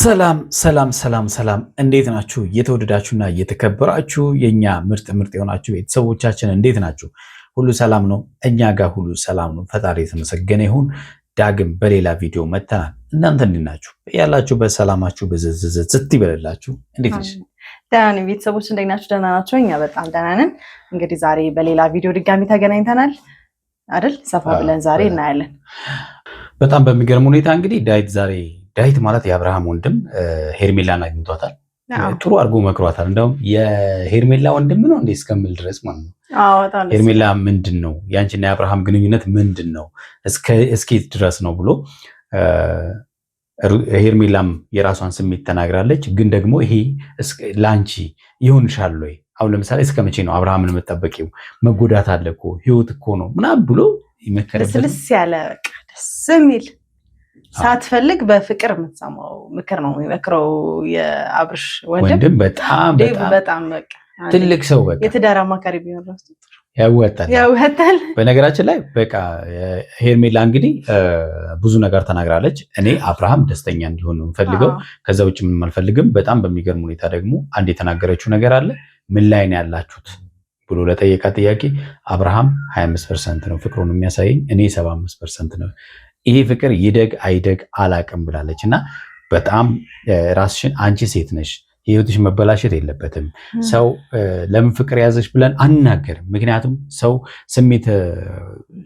ሰላም ሰላም ሰላም ሰላም፣ እንዴት ናችሁ? የተወደዳችሁና የተከበራችሁ የኛ ምርጥ የሆናችሁ ቤተሰቦቻችን እንዴት ናችሁ? ሁሉ ሰላም ነው? እኛ ጋር ሁሉ ሰላም ነው። ፈጣሪ የተመሰገነ ይሁን። ዳግም በሌላ ቪዲዮ መተናል። እናንተ እንዴት ናችሁ? ያላችሁበት ሰላማችሁ ብዝዝዝት ይበልላችሁ። እንዴት ነሽ? ደህና ነኝ። ቤተሰቦች እንዴት ናችሁ? ደህና ናቸው? እኛ በጣም ደህና ነን። እንግዲህ ዛሬ በሌላ ቪዲዮ ድጋሚ ተገናኝተናል አይደል? ሰፋ ብለን ዛሬ እናያለን። በጣም በሚገርም ሁኔታ እንግዲህ ዳዊት ማለት የአብርሃም ወንድም ሄርሜላን አግኝቷታል። ጥሩ አድርጎ መክሯታል። እንደውም የሄርሜላ ወንድም ነው እንዴ እስከምል ድረስ ማለት ነው። ሄርሜላ ምንድን ነው ያንቺና የአብርሃም ግንኙነት ምንድን ነው እስኪ ድረስ ነው ብሎ ሄርሜላም የራሷን ስሜት ተናግራለች። ግን ደግሞ ይሄ ላንቺ ይሆንሻል ወይ? አሁን ለምሳሌ እስከ መቼ ነው አብርሃምን የምትጠበቂው? መጎዳት አለ እኮ ህይወት እኮ ነው ምናምን ብሎ ይመከረበት። ልስልስ ያለ በቃ ደስ የሚል ሳትፈልግ በፍቅር የምትሰማው ምክር ነው የሚመክረው የአብርሽ ወንድም። በጣም በቃ ትልቅ ሰው በቃ የትዳር አማካሪ ቢሆን ራሱ ያወጣል። በነገራችን ላይ በቃ ሄርሜላ እንግዲህ ብዙ ነገር ተናግራለች። እኔ አብርሃም ደስተኛ እንዲሆን ነው የምፈልገው፣ ከዛ ውጭ ምንም አልፈልግም። በጣም በሚገርም ሁኔታ ደግሞ አንድ የተናገረችው ነገር አለ። ምን ላይ ነው ያላችሁት ብሎ ለጠየቃ ጥያቄ አብርሃም 25% ነው ፍቅሩን የሚያሳየኝ፣ እኔ 75% ነው። ይሄ ፍቅር ይደግ አይደግ አላቅም ብላለች። እና በጣም ራስሽን አንቺ ሴት ነሽ፣ ህይወትሽ መበላሸት የለበትም። ሰው ለምን ፍቅር ያዘሽ ብለን አንናገርም። ምክንያቱም ሰው ስሜት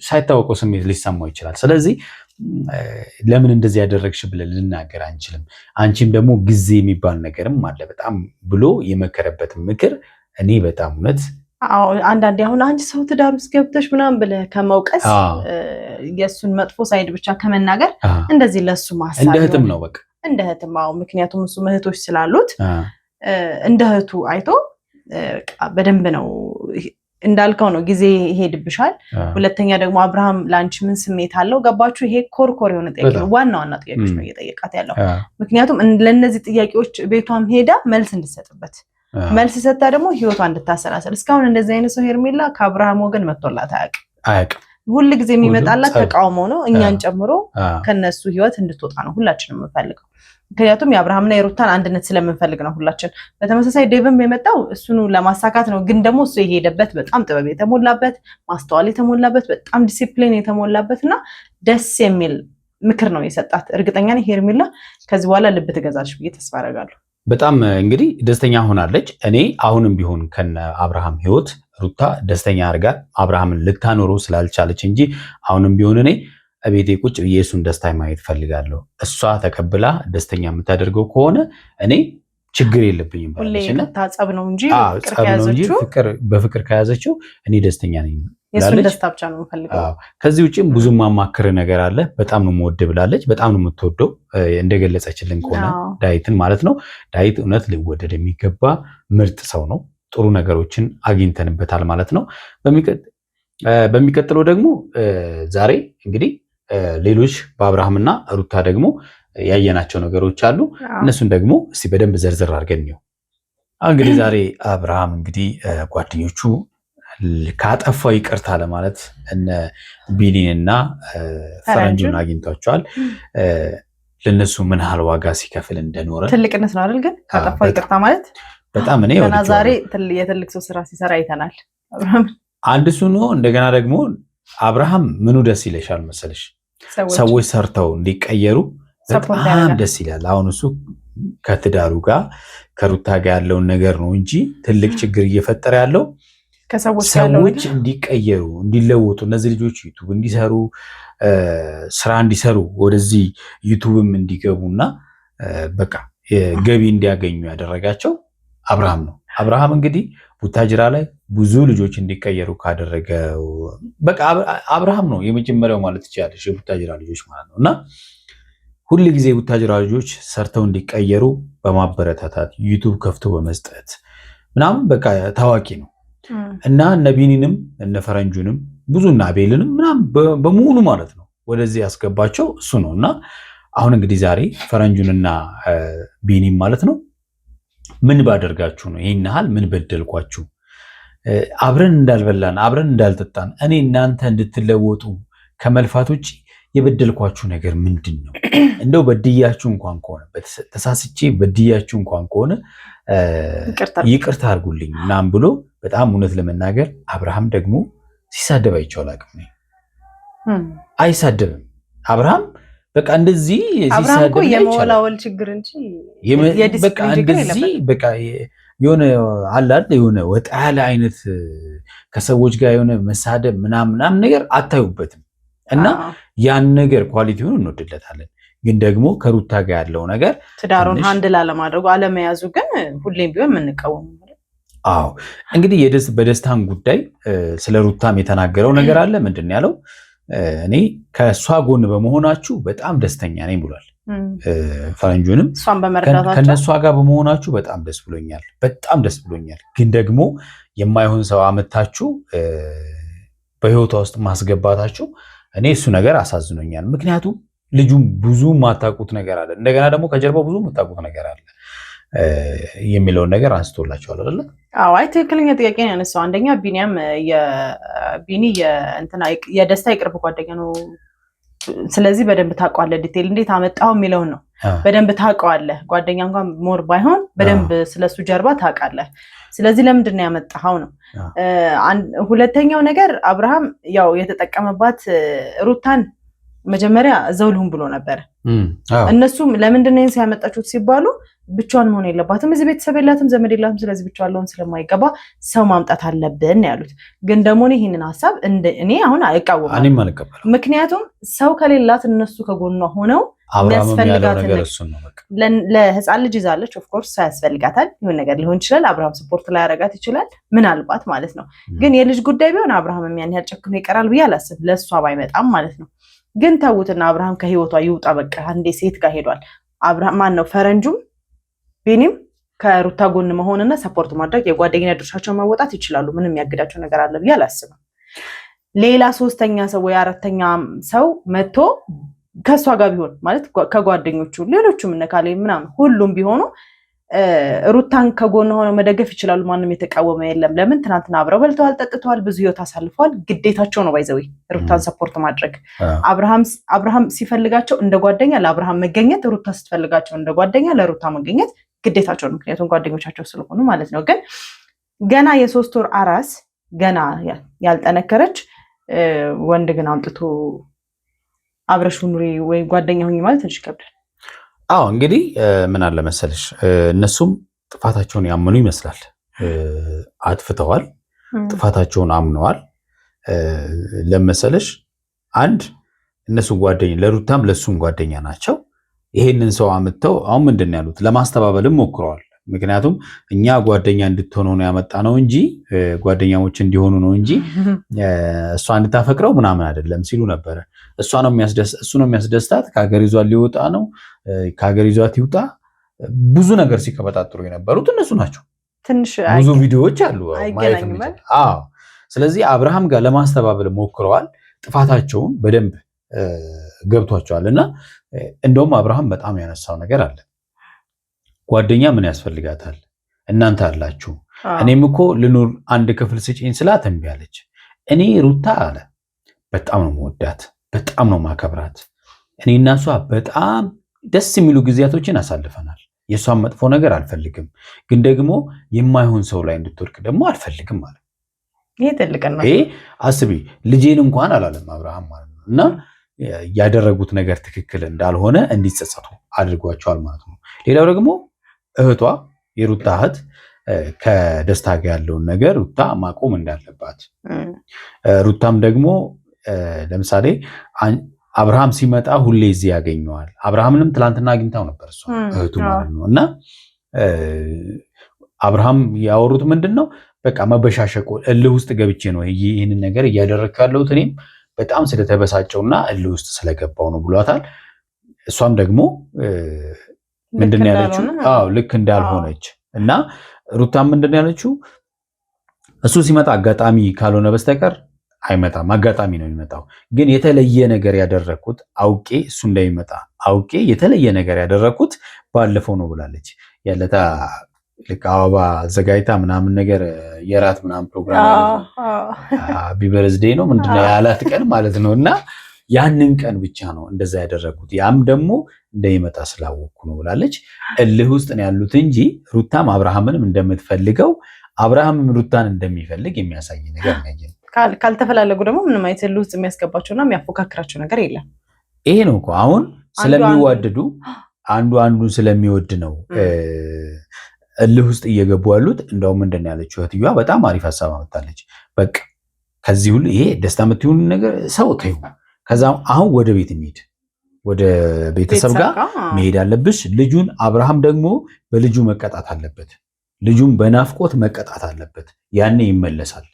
ሳይታወቀው ስሜት ሊሰማው ይችላል። ስለዚህ ለምን እንደዚህ ያደረግሽ ብለን ልናገር አንችልም። አንቺም ደግሞ ጊዜ የሚባል ነገርም አለ በጣም ብሎ የመከረበትን ምክር እኔ በጣም እውነት አንዳንዴ አሁን አንቺ ሰው ትዳር ውስጥ ገብተሽ ምናምን ብለህ ከመውቀስ የእሱን መጥፎ ሳይድ ብቻ ከመናገር እንደዚህ ለሱ ማሳብ እንደ እህትም ነው በቃ እንደ እህትም። ምክንያቱም እሱ እህቶች ስላሉት እንደ እህቱ አይቶ በደንብ ነው እንዳልከው ነው። ጊዜ ይሄድብሻል። ሁለተኛ ደግሞ አብርሃም ለአንቺ ምን ስሜት አለው? ገባችሁ? ይሄ ኮርኮር የሆነ ጥያቄ ነው። ዋና ጥያቄዎች ነው እየጠየቃት ያለው። ምክንያቱም ለእነዚህ ጥያቄዎች ቤቷም ሄዳ መልስ እንድትሰጥበት መልስ ሰጣ ደግሞ ህይወቷ እንድታሰላሰል። እስካሁን እንደዚህ አይነት ሰው ሄርሜላ ከአብርሃም ወገን መጥቶላት አያውቅም። ሁል ጊዜ የሚመጣላት ተቃውሞ ነው። እኛን ጨምሮ ከነሱ ህይወት እንድትወጣ ነው ሁላችንም የምንፈልገው። ምክንያቱም የአብርሃምና የሩታን አንድነት ስለምንፈልግ ነው ሁላችን። በተመሳሳይ ዴቭም የመጣው እሱኑ ለማሳካት ነው። ግን ደግሞ እሱ የሄደበት በጣም ጥበብ የተሞላበት ማስተዋል የተሞላበት በጣም ዲሲፕሊን የተሞላበት እና ደስ የሚል ምክር ነው የሰጣት። እርግጠኛ ነኝ ሄርሜላ ከዚህ በኋላ ልብ ትገዛለች ብዬ ተስፋ አደርጋለሁ። በጣም እንግዲህ ደስተኛ ሆናለች። እኔ አሁንም ቢሆን ከነ አብርሃም ህይወት ሩታ ደስተኛ አድርጋ አብርሃምን ልታኖረው ስላልቻለች እንጂ አሁንም ቢሆን እኔ እቤቴ ቁጭ ብዬ እሱን ደስታ ማየት ፈልጋለሁ። እሷ ተቀብላ ደስተኛ የምታደርገው ከሆነ እኔ ችግር የለብኝም ባለችና ጸብ ነው እንጂ በፍቅር ከያዘችው እኔ ደስተኛ ነኝ። የእሱን ደስታ ብቻ ነው የምፈልገው። ከዚህ ውጭም ብዙ ማማክር ነገር አለ። በጣም ነው የምወድ ብላለች። በጣም ነው የምትወደው እንደገለጸችልን ከሆነ ዳዊትን ማለት ነው። ዳዊት እውነት ሊወደድ የሚገባ ምርጥ ሰው ነው። ጥሩ ነገሮችን አግኝተንበታል ማለት ነው። በሚቀጥለው ደግሞ ዛሬ እንግዲህ ሌሎች በአብርሃምና ሩታ ደግሞ ያየናቸው ነገሮች አሉ። እነሱን ደግሞ እስቲ በደንብ ዘርዝር አድርገን ነው እንግዲህ ዛሬ አብርሃም እንግዲህ ጓደኞቹ ካጠፋው ይቅርታ ለማለት እነ ቢኒንና ፈረንጁን አግኝቷቸዋል። ለነሱ ምን ያህል ዋጋ ሲከፍል እንደኖረ ትልቅነት ነው አይደል? ግን ካጠፋው ይቅርታ ማለት በጣም እኔ ገና ዛሬ የትልቅ ሰው ስራ ሲሰራ አይተናል። አብርሃም አንድ እሱ ነው። እንደገና ደግሞ አብርሃም ምኑ ደስ ይለሻል መሰለሽ? ሰዎች ሰርተው እንዲቀየሩ በጣም ደስ ይላል። አሁን እሱ ከትዳሩ ጋር ከሩታ ጋር ያለውን ነገር ነው እንጂ ትልቅ ችግር እየፈጠረ ያለው ሰዎች እንዲቀየሩ እንዲለወጡ፣ እነዚህ ልጆች ዩቱብ እንዲሰሩ ስራ እንዲሰሩ ወደዚህ ዩቱብም እንዲገቡና በቃ ገቢ እንዲያገኙ ያደረጋቸው አብርሃም ነው። አብርሃም እንግዲህ ቡታጅራ ላይ ብዙ ልጆች እንዲቀየሩ ካደረገው በቃ አብርሃም ነው የመጀመሪያው ማለት ይቻላል የቡታጅራ ልጆች ማለት ነው። እና ሁል ጊዜ ቡታጅራ ልጆች ሰርተው እንዲቀየሩ በማበረታታት ዩቱብ ከፍቶ በመስጠት ምናምን በቃ ታዋቂ ነው። እና እነ ቢኒንም እነ ፈረንጁንም ብዙ እና አቤልንም ምናምን በሙሉ ማለት ነው ወደዚህ ያስገባቸው እሱ ነው። እና አሁን እንግዲህ ዛሬ ፈረንጁንና ቢኒም ማለት ነው ምን ባደርጋችሁ ነው ይሄን ያህል ምን በደልኳችሁ? አብረን እንዳልበላን አብረን እንዳልጠጣን እኔ እናንተ እንድትለወጡ ከመልፋት ውጪ የበደልኳችሁ ነገር ምንድን ነው? እንደው በድያችሁ እንኳን ከሆነ ተሳስቼ በድያችሁ እንኳን ከሆነ ይቅርታ አድርጉልኝ ምናምን ብሎ በጣም እውነት ለመናገር አብርሃም ደግሞ ሲሳደብ አይቼው አላውቅም። አይሳደብም አብርሃም በቃ እንደዚህ ሲሳደብ የመወላወል ችግር እንጂ በቃ እንደዚህ በቃ የሆነ አላል የሆነ ወጣ ያለ አይነት ከሰዎች ጋር የሆነ መሳደብ ምናምን ነገር አታዩበትም። እና ያን ነገር ኳሊቲውን እንወድለታለን። ግን ደግሞ ከሩታ ጋር ያለው ነገር ትዳሩን ሃንድል አለማድረጉ አለመያዙ ግን ሁሌም ቢሆን የምንቀወም። አዎ እንግዲህ በደስታን ጉዳይ ስለ ሩታም የተናገረው ነገር አለ። ምንድን ነው ያለው? እኔ ከእሷ ጎን በመሆናችሁ በጣም ደስተኛ ነኝ ብሏል። ፈረንጁንም ከነሷ ጋር በመሆናችሁ በጣም ደስ ብሎኛል፣ በጣም ደስ ብሎኛል። ግን ደግሞ የማይሆን ሰው አመታችሁ በህይወቷ ውስጥ ማስገባታችሁ እኔ እሱ ነገር አሳዝኖኛል። ምክንያቱም ልጁም ብዙ የማታውቁት ነገር አለ፣ እንደገና ደግሞ ከጀርባው ብዙ የምታውቁት ነገር አለ የሚለውን ነገር አንስቶላቸዋል አይደለ? አዎ አይ ትክክለኛ ጥያቄ ነው ያነሳው። አንደኛ ቢኒያም የደስታ የቅርብ ጓደኛ ነው። ስለዚህ በደንብ ታውቀዋለህ፣ ዲቴል እንዴት አመጣው የሚለውን ነው በደንብ ታውቀዋለህ። ጓደኛ እንኳን ሞር ባይሆን በደንብ ስለሱ ጀርባ ታውቃለህ። ስለዚህ ለምንድን ነው ያመጣኸው ነው። ሁለተኛው ነገር አብርሃም ያው የተጠቀመባት ሩታን መጀመሪያ እዛው ልሁን ብሎ ነበር። እነሱም ለምንድን ነው ሲያመጣችሁት ሲባሉ ብቻዋን መሆን የለባትም፣ እዚህ ቤተሰብ የላትም፣ ዘመድ የላትም፣ ስለዚህ ብቻዋን ለሆን ስለማይገባ ሰው ማምጣት አለብን ያሉት። ግን ደግሞ ይህንን ሀሳብ እኔ አሁን አይቃወማም። ምክንያቱም ሰው ከሌላት እነሱ ከጎኗ ሆነው ለህፃን ልጅ ይዛለች። ኦፍኮርስ ሰው ያስፈልጋታል፣ ይሁን ነገር ሊሆን ይችላል። አብርሃም ስፖርት ላይ ያረጋት ይችላል ምናልባት ማለት ነው። ግን የልጅ ጉዳይ ቢሆን አብርሃም ያን ያህል ጨክኖ ይቀራል ብዬ አላስብ፣ ለእሷ ባይመጣም ማለት ነው። ግን ተውትና አብርሃም ከህይወቷ ይውጣ በቃ። አንዴ ሴት ጋር ሄዷል። አብርሃም ማን ነው ፈረንጁም ቢኒም ከሩታ ጎን መሆንና ሰፖርት ማድረግ የጓደኛ ድርሻቸውን መወጣት ይችላሉ። ምንም ያግዳቸው ነገር አለ ብዬ አላስብም። ሌላ ሶስተኛ ሰው ወይ አራተኛ ሰው መጥቶ ከሷ ጋር ቢሆን ማለት ከጓደኞቹ ሌሎቹም እነካሌ ምናምን ሁሉም ቢሆኑ ሩታን ከጎን ሆነው መደገፍ ይችላሉ። ማንም የተቃወመ የለም። ለምን ትናንትና አብረው በልተዋል፣ ጠጥተዋል፣ ብዙ ህይወት አሳልፈዋል። ግዴታቸው ነው ባይዘዊ ሩታን ሰፖርት ማድረግ። አብርሃም ሲፈልጋቸው እንደ ጓደኛ ለአብርሃም መገኘት፣ ሩታ ስትፈልጋቸው እንደ ጓደኛ ለሩታ መገኘት ግዴታቸው ነው። ምክንያቱም ጓደኞቻቸው ስለሆኑ ማለት ነው። ግን ገና የ3 ወር አራስ ገና ያልጠነከረች ወንድ ግን አምጥቶ አብረሽ ኑሪ ወይ ጓደኛ ሁኚ ማለት ትንሽ ይከብዳል። አዎ እንግዲህ ምን አለ መሰለሽ እነሱም ጥፋታቸውን ያመኑ ይመስላል። አጥፍተዋል፣ ጥፋታቸውን አምነዋል። ለመሰለሽ አንድ እነሱ ጓደኛ ለሩታም ለሱም ጓደኛ ናቸው። ይሄንን ሰው አምጥተው አሁን ምንድን ያሉት ለማስተባበልም ሞክረዋል። ምክንያቱም እኛ ጓደኛ እንድትሆኑ ነው ያመጣ ነው እንጂ ጓደኛሞች እንዲሆኑ ነው እንጂ እሷ እንድታፈቅረው ምናምን አይደለም ሲሉ ነበረ። እሱ ነው የሚያስደስታት፣ ከሀገር ይዟት ሊወጣ ነው፣ ከሀገር ይዟት ይውጣ። ብዙ ነገር ሲቀበጣጥሩ የነበሩት እነሱ ናቸው። ብዙ ቪዲዮዎች አሉ ማየት። አዎ ስለዚህ አብርሃም ጋር ለማስተባበል ሞክረዋል። ጥፋታቸውን በደንብ ገብቷቸዋል። እና እንደውም አብርሃም በጣም ያነሳው ነገር አለ። ጓደኛ ምን ያስፈልጋታል? እናንተ አላችሁ። እኔም እኮ ልኑር አንድ ክፍል ስጪኝ ስላት እምቢ አለች። እኔ ሩታ አለ በጣም ነው መወዳት፣ በጣም ነው ማከብራት። እኔ እና እሷ በጣም ደስ የሚሉ ጊዜያቶችን አሳልፈናል። የእሷን መጥፎ ነገር አልፈልግም፣ ግን ደግሞ የማይሆን ሰው ላይ እንድትወድቅ ደግሞ አልፈልግም ማለት ይሄ ትልቅ ነው። ይሄ አስቢ፣ ልጄን እንኳን አላለም አብርሃም ማለት ነው። እና ያደረጉት ነገር ትክክል እንዳልሆነ እንዲጸጸቱ አድርጓቸዋል ማለት ነው። ሌላው ደግሞ እህቷ የሩታ እህት ከደስታ ጋር ያለውን ነገር ሩታ ማቆም እንዳለባት፣ ሩታም ደግሞ ለምሳሌ አብርሃም ሲመጣ ሁሌ እዚህ ያገኘዋል። አብርሃምንም ትላንትና አግኝታው ነበር እሷ እህቱ ማለት ነው። እና አብርሃም ያወሩት ምንድን ነው? በቃ መበሻሸቆ እልህ ውስጥ ገብቼ ነው ይህንን ነገር እያደረግኩ ያለሁት እኔም በጣም ስለተበሳጨውና እልህ ውስጥ ስለገባው ነው ብሏታል። እሷም ደግሞ ምንድን ያለችው? አዎ ልክ እንዳልሆነች እና ሩታም ምንድን ያለችው? እሱ ሲመጣ አጋጣሚ ካልሆነ በስተቀር አይመጣም፣ አጋጣሚ ነው የሚመጣው። ግን የተለየ ነገር ያደረኩት አውቄ እሱ እንዳይመጣ አውቄ የተለየ ነገር ያደረኩት ባለፈው ነው ብላለች። ያለታ ልክ አበባ አዘጋጅታ ምናምን ነገር የራት ምናምን ፕሮግራም ቢበርዝዴ ነው ምንድነው ያላት ቀን ማለት ነው። እና ያንን ቀን ብቻ ነው እንደዛ ያደረጉት። ያም ደግሞ እንደሚመጣ ስላወቅኩ ነው ብላለች። እልህ ውስጥ ነው ያሉት እንጂ ሩታም አብርሃምንም እንደምትፈልገው አብርሃምም ሩታን እንደሚፈልግ የሚያሳይ ነገር ነው። ካልተፈላለጉ ደግሞ ምንም አይነት እልህ ውስጥ የሚያስገባቸውና የሚያፎካክራቸው ነገር የለም። ይሄ ነው እኮ አሁን ስለሚዋደዱ አንዱ አንዱን ስለሚወድ ነው እልህ ውስጥ እየገቡ ያሉት። እንደውም ምንድን ነው ያለችው እህትየዋ በጣም አሪፍ ሀሳብ አመጣለች። በቃ ከዚህ ሁሉ ይሄ ደስታ የምትሆን ነገር ሰው ተይው፣ ከዛ አሁን ወደ ቤት እንሂድ፣ ወደ ቤተሰብ ጋር መሄድ አለብሽ። ልጁን አብርሃም ደግሞ በልጁ መቀጣት አለበት፣ ልጁን በናፍቆት መቀጣት አለበት፣ ያኔ ይመለሳል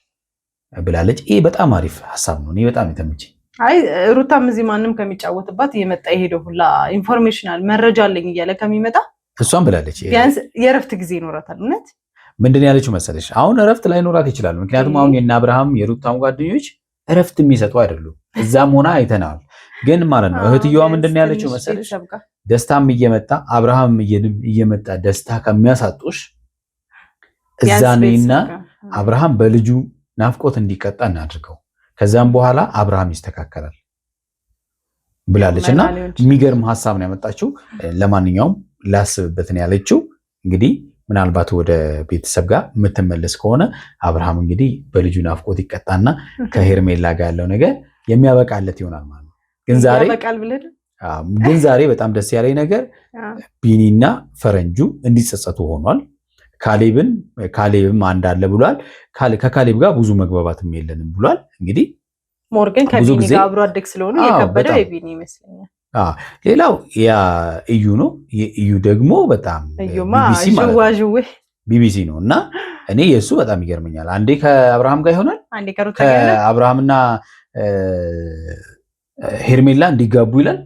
ብላለች። ይሄ በጣም አሪፍ ሀሳብ ነው። እኔ በጣም የተመቸኝ። አይ ሩታም እዚህ ማንም ከሚጫወትባት እየመጣ የሄደው ሁላ ኢንፎርሜሽናል መረጃ አለኝ እያለ ከሚመጣ እሷም ብላለች ቢያንስ የእረፍት ጊዜ ይኖራታል። እውነት ምንድን ያለችው መሰለሽ? አሁን እረፍት ላይኖራት ይችላል። ምክንያቱም አሁን የእነ አብርሃም የሩታም ጓደኞች እረፍት የሚሰጡ አይደሉም። እዛም ሆና አይተናል። ግን ማለት ነው እህትየዋ ምንድን ያለችው መሰለሽ? ደስታም እየመጣ አብርሃም እየመጣ ደስታ ከሚያሳጡሽ እዛ ነይና አብርሃም በልጁ ናፍቆት እንዲቀጣ እናድርገው፣ ከዛም በኋላ አብርሃም ይስተካከላል ብላለች። እና የሚገርም ሀሳብ ነው ያመጣችው። ለማንኛውም ላስብበት ነው ያለችው። እንግዲህ ምናልባት ወደ ቤተሰብ ጋር የምትመለስ ከሆነ አብርሃም እንግዲህ በልጁ ናፍቆት ይቀጣና ከሄርሜላ ጋር ያለው ነገር የሚያበቃለት ይሆናል ማለት ነው። ግን ዛሬ በጣም ደስ ያለኝ ነገር ቢኒና ፈረንጁ እንዲጸጸቱ ሆኗል። ካሌብም አንድ አለ ብሏል። ከካሌብ ጋር ብዙ መግባባትም የለንም ብሏል። እንግዲህ ሞርገን ከቢኒ ጋር አብሮ አደግ ስለሆነ የከበደው የቢኒ ይመስለኛል። ሌላው ያ እዩ ነው። የእዩ ደግሞ በጣም ቢቢሲ ነው እና እኔ የእሱ በጣም ይገርመኛል። አንዴ ከአብርሃም ጋር ይሆናል፣ ከአብርሃምና ሄርሜላ እንዲጋቡ ይላል።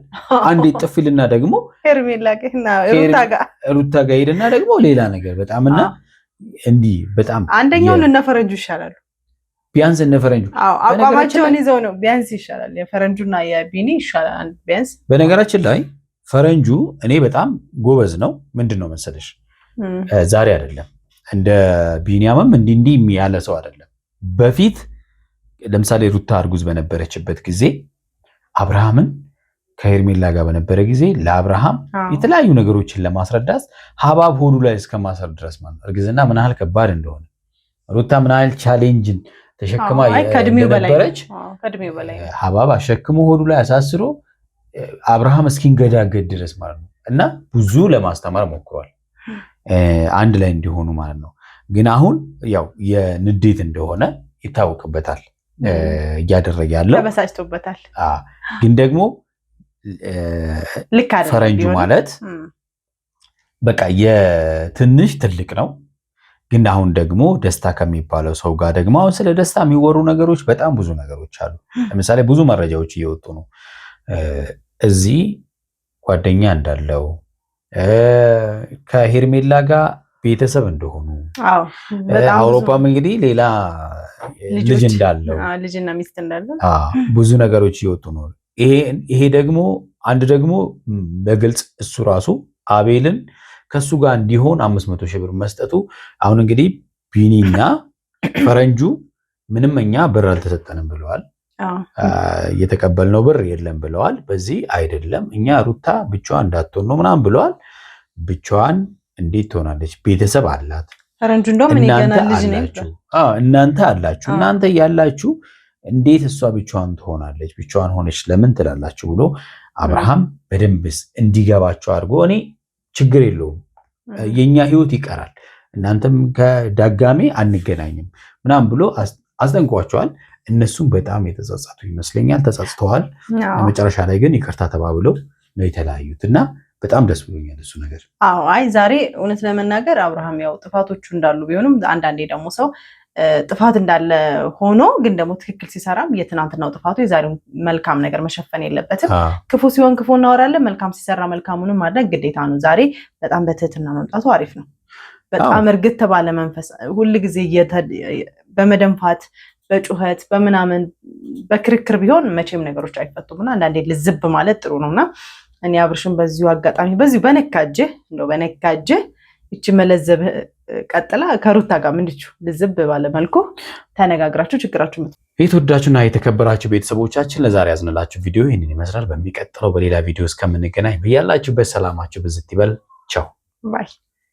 አንዴ ጥፊልና ደግሞ ሩታ ጋር ሄድና ደግሞ ሌላ ነገር በጣም እና እንዲህ በጣም አንደኛውን እነ ፈረንጁ ይሻላሉ። ቢያንስ እነ ፈረንጁ አቋማቸውን ይዘው ነው ቢያንስ ይሻላል። የፈረንጁና የቢኒ ይሻላል ቢያንስ። በነገራችን ላይ ፈረንጁ እኔ በጣም ጎበዝ ነው። ምንድን ነው መሰለሽ ዛሬ አይደለም እንደ ቢኒያምም እንዲህ ያለ ሰው አይደለም። በፊት ለምሳሌ ሩታ እርጉዝ በነበረችበት ጊዜ አብርሃምን ከሄርሜላ ጋር በነበረ ጊዜ ለአብርሃም የተለያዩ ነገሮችን ለማስረዳት ሀባብ ሆዱ ላይ እስከማሰር ድረስ ማለት እርግዝና ምን ያህል ከባድ እንደሆነ ሩታ ምን ያህል ቻሌንጅን ተሸክማ የነበረች ሀባብ አሸክሞ ሆዱ ላይ አሳስሮ አብርሃም እስኪንገዳገድ ድረስ ማለት ነው። እና ብዙ ለማስተማር ሞክሯል አንድ ላይ እንዲሆኑ ማለት ነው። ግን አሁን ያው የንዴት እንደሆነ ይታወቅበታል እያደረገ ያለው ተበሳጭቶበታል። ግን ደግሞ ፈረንጁ ማለት በቃ የትንሽ ትልቅ ነው። ግን አሁን ደግሞ ደስታ ከሚባለው ሰው ጋር ደግሞ አሁን ስለ ደስታ የሚወሩ ነገሮች በጣም ብዙ ነገሮች አሉ። ለምሳሌ ብዙ መረጃዎች እየወጡ ነው። እዚህ ጓደኛ እንዳለው ከሄርሜላ ጋር ቤተሰብ እንደሆኑ አውሮፓም እንግዲህ ሌላ ልጅ እንዳለው ልጅና ሚስት እንዳለው ብዙ ነገሮች እየወጡ ነው። ይሄ ደግሞ አንድ ደግሞ በግልጽ እሱ ራሱ አቤልን ከሱ ጋር እንዲሆን 500 ሺህ ብር መስጠቱ አሁን እንግዲህ ቢኒና ፈረንጁ ምንም እኛ ብር አልተሰጠንም ብለዋል። የተቀበልነው ብር የለም ብለዋል። በዚህ አይደለም እኛ ሩታ ብቻዋን እንዳትሆን ነው ምናምን ብለዋል። ብቻዋን እንዴት ትሆናለች? ቤተሰብ አላት። ፈረንጁ እንደውም እኔ ገና ልጅ ነኝ። እናንተ አላችሁ። እናንተ ያላችሁ እንዴት እሷ ብቻዋን ትሆናለች? ብቻዋን ሆነች ለምን ትላላችሁ ብሎ አብርሃም በደንብ እንዲገባቸው አድርጎ እኔ ችግር የለውም የኛ ህይወት ይቀራል፣ እናንተም ከዳጋሜ አንገናኝም ምናምን ብሎ አስጠንቋቸዋል። እነሱም በጣም የተጸጸቱ ይመስለኛል፣ ተጸጽተዋል። መጨረሻ ላይ ግን ይቅርታ ተባብለው ነው የተለያዩት እና በጣም ደስ ብሎኛል እሱ ነገር። አዎ አይ ዛሬ እውነት ለመናገር አብርሃም ያው ጥፋቶቹ እንዳሉ ቢሆንም አንዳንዴ ደግሞ ሰው ጥፋት እንዳለ ሆኖ ግን ደግሞ ትክክል ሲሰራም የትናንትናው ጥፋቱ የዛሬው መልካም ነገር መሸፈን የለበትም። ክፉ ሲሆን ክፉ እናወራለን፣ መልካም ሲሰራ መልካሙንም ማድረግ ግዴታ ነው። ዛሬ በጣም በትህትና መምጣቱ አሪፍ ነው። በጣም እርግጥ ባለ መንፈስ ሁልጊዜ በመደንፋት በጩኸት በምናምን በክርክር ቢሆን መቼም ነገሮች አይፈቱምና አንዳንዴ ልዝብ ማለት ጥሩ ነውና እኔ አብርሽን በዚሁ አጋጣሚ በዚሁ በነካጀህ ይቺ መለዘብ ቀጥላ ከሩታ ጋር ምንድቹ ልዝብ ባለ መልኩ ተነጋግራችሁ ችግራችሁ የተወዳችሁና የተከበራችሁ ቤተሰቦቻችን ለዛሬ ያዝንላችሁ ቪዲዮ ይህንን ይመስላል። በሚቀጥለው በሌላ ቪዲዮ እስከምንገናኝ በያላችሁበት ሰላማችሁ ብዝት ይበል። ቻው ባይ